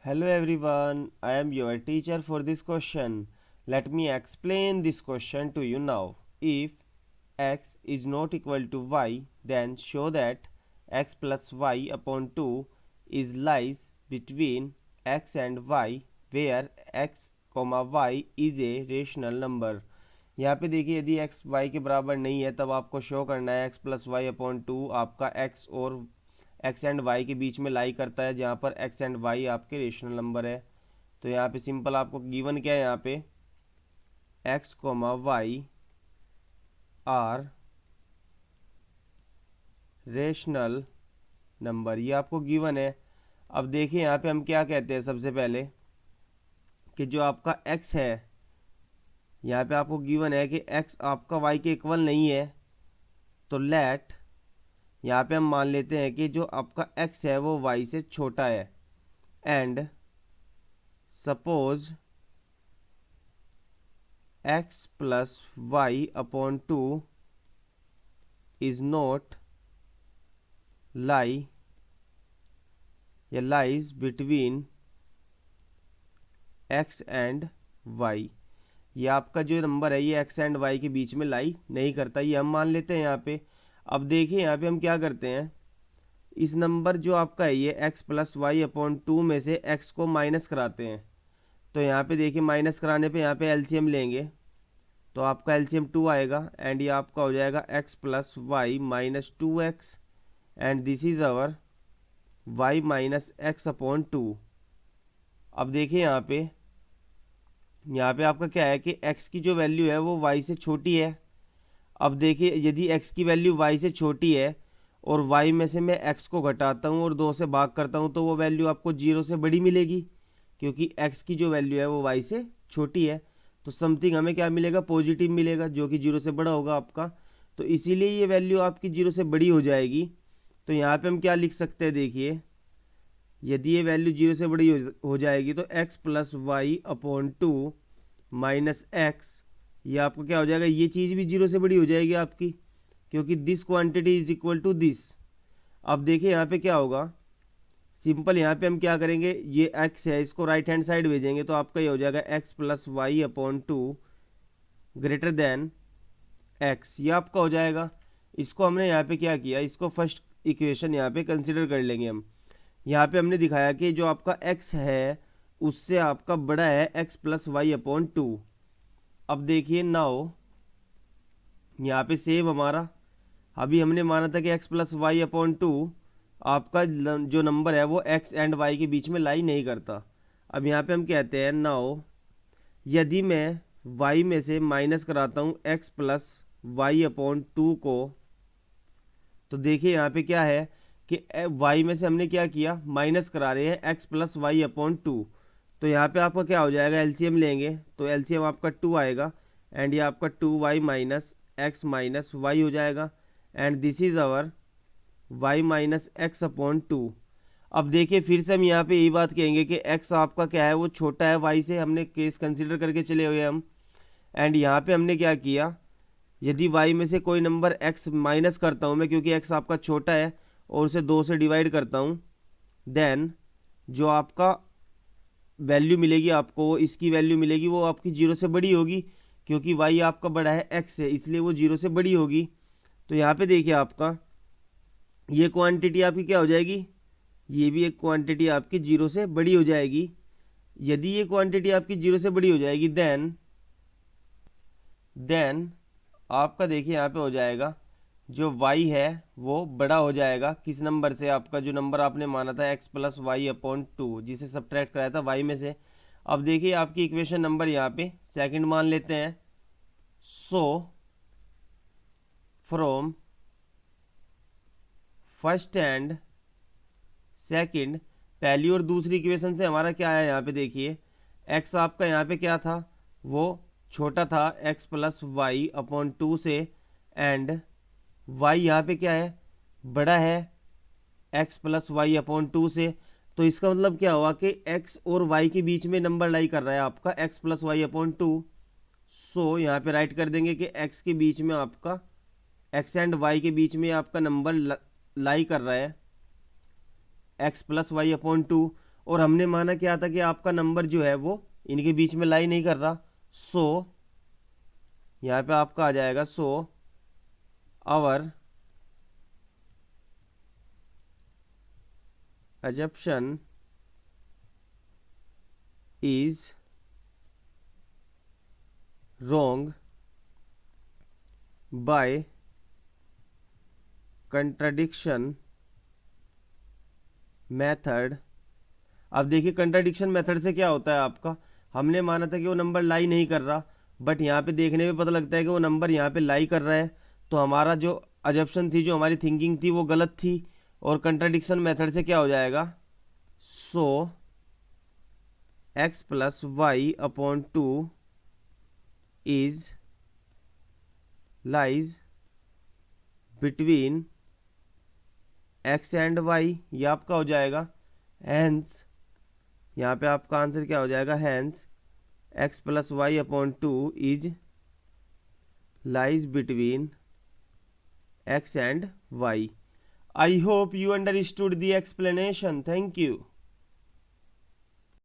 Hello everyone, I am your teacher for this question. Let me explain this question to you now. If x is not equal to y, then show that x plus y upon 2 is lies between x and y, where x, y is a rational number. यहाँ पे देखिए, यदि x y के बराबर नहीं है तब आपको शो करना है x plus y upon two आपका x और x एंड y के बीच में लाई करता है, जहाँ पर x एंड y आपके रेशनल नंबर है। तो यहाँ पे सिंपल आपको गिवन क्या है, यहाँ पे x y are rational number, ये आपको गिवन है। अब देखिए यहाँ पे हम क्या कहते हैं, सबसे पहले कि जो आपका x है, यहाँ पे आपको गिवन है कि x आपका y के इक्वल नहीं है, तो लेट यहाँ पे हम मान लेते हैं कि जो आपका x है वो y से छोटा है। And suppose x plus y upon two is not lie या lies between x and y। ये आपका जो नंबर है ये x एंड y के बीच में लाई नहीं करता, ये हम मान लेते हैं यहाँ पे। अब देखिए यहाँ पे हम क्या करते हैं, इस नंबर जो आपका है ये x plus y upon two में से x को माइनस कराते हैं। तो यहाँ पे देखिए माइनस कराने पे यहाँ पे एलसीएम लेंगे तो आपका एलसीएम 2 आएगा एंड ये आपका हो जाएगा x plus y minus 2x and this is our y minus x upon two. अब देखिए यहाँ पे आपका क्या है कि x की जो वैल्यू है वो y से छोटी है। अब देखिए यदि x की वैल्यू y से छोटी है और y में से मैं x को घटाता हूँ और 2 से भाग करता हूँ तो वो वैल्यू आपको 0 से बड़ी मिलेगी, क्योंकि x की जो वैल्यू है वो y से छोटी है। तो समथिंग हमें क्या मिलेगा, पॉजिटिव मिलेगा, जो कि 0 से बड़ा होगा आपका। तो इसीलिए ये वैल्यू आपकी 0 से बड़ी हो जाएगी। तो यहाँ पे हम क्या लिख सकते हैं, देखिए यदि ये वैल्यू 0 से बड़ी हो जाएगी तो x plus y upon two minus x, ये आपको क्या हो जाएगा, ये चीज़ भी 0 से बड़ी हो जाएगी आपकी, क्योंकि this quantity is equal to this. अब देखिए यहाँ पे क्या होगा, सिंपल यहाँ पे हम क्या करेंगे, ये x है इसको राइट हैंड साइड भेजेंगे तो आपका ये हो जाएगा x plus y upon two greater than x, ये आपका हो जाएगा। इसको हमने यहाँ पे क्या किया, इसको फर्स्ट इक्वेशन यहाँ पे कंसिडर कर लेंगे हम। यहाँ पे हमने दिखाया कि जो आपका x है उससे आपका बड़ा है x plus y upon two. अब देखिए नाउ यहाँ पे सेम हमारा, अभी हमने माना था कि x plus y upon two आपका जो नंबर है वो x एंड y के बीच में लाई नहीं करता। अब यहाँ पे हम कहते हैं नाउ यदि मैं y में से माइनस कराता हूँ x plus y upon two को, तो देखिए यहाँ पे क्या है कि y में से हमने क्या किया, माइनस करा रहे हैं x plus y upon two. तो यहाँ पे आपका क्या हो जाएगा, एलसीएम लेंगे तो एलसीएम आपका 2 आएगा एंड ये आपका 2y minus x minus y हो जाएगा and this is our y minus x upon two. अब देखिए फिर से हम यहाँ पे यही बात कहेंगे कि x आपका क्या है वो छोटा है y से, हमने केस कंसिडर करके चले हुए हम। एंड यहाँ पे हमने क्या किया, यदि y में से कोई नंबर x माइनस करता हूँ मैं, क्योंकि x आपका छोटा है और उसे 2 से डिवाइड करता हूँ, देन जो आपका वैल्यू मिलेगी आपको, इसकी वैल्यू मिलेगी वो आपकी 0 से बड़ी होगी, क्योंकि y आपका बड़ा है x से, इसलिए वो 0 से बड़ी होगी। तो यहाँ पे देखिए आपका ये क्वांटिटी आपकी क्या हो जाएगी, ये भी एक क्वांटिटी आपकी 0 से बड़ी हो जाएगी। यदि ये क्वांटिटी आपकी 0 से बड़ी हो जाएगी देन आपका देखिए यहाँ पे हो जाएगा जो y है वो बड़ा हो जाएगा किस नंबर से, आपका जो नंबर आपने माना था x plus y upon two, जिसे सब्ट्रैक्ट कराया था y में से। अब देखिए आपकी इक्वेशन नंबर यहाँ पे सेकंड मान लेते हैं। So from first and second, पहली और दूसरी इक्वेशन से हमारा क्या आया, यहाँ पे देखिए x आपका यहाँ पे क्या था, वो छोटा था x plus y upon two से एंड y यहाँ पे क्या है, बड़ा है x plus y upon two से। तो इसका मतलब क्या हुआ कि x और y के बीच में नंबर लाई कर रहा है आपका x plus y upon two. So यहाँ पे राइट कर देंगे कि x के बीच में आपका, x एंड y के बीच में आपका नंबर लाई कर रहा है x plus y upon two. और हमने माना क्या था कि आपका नंबर जो है वो इनके बीच में लाई नहीं कर रहा। सो यहाँ पे आपका आ जाएगा so our assumption is wrong by contradiction method. अब देखिए कंट्राडिक्शन मेथड से क्या होता है आपका, हमने माना था कि वो नंबर लाई नहीं कर रहा, बट यहाँ पे देखने में पता लगता है कि वो नंबर यहाँ पे लाई कर रहा है, तो हमारा जो अजप्शन थी, जो हमारी थिंकिंग थी, वो गलत थी। और कंट्राडिक्शन मेथड से क्या हो जाएगा, so x plus y upon 2 is lies between x and y, ये आपका हो जाएगा। हैंस यहाँ पे आपका आंसर क्या हो जाएगा, hence x plus y upon 2 is lies between x and y। I hope you understood the explanation. Thank you.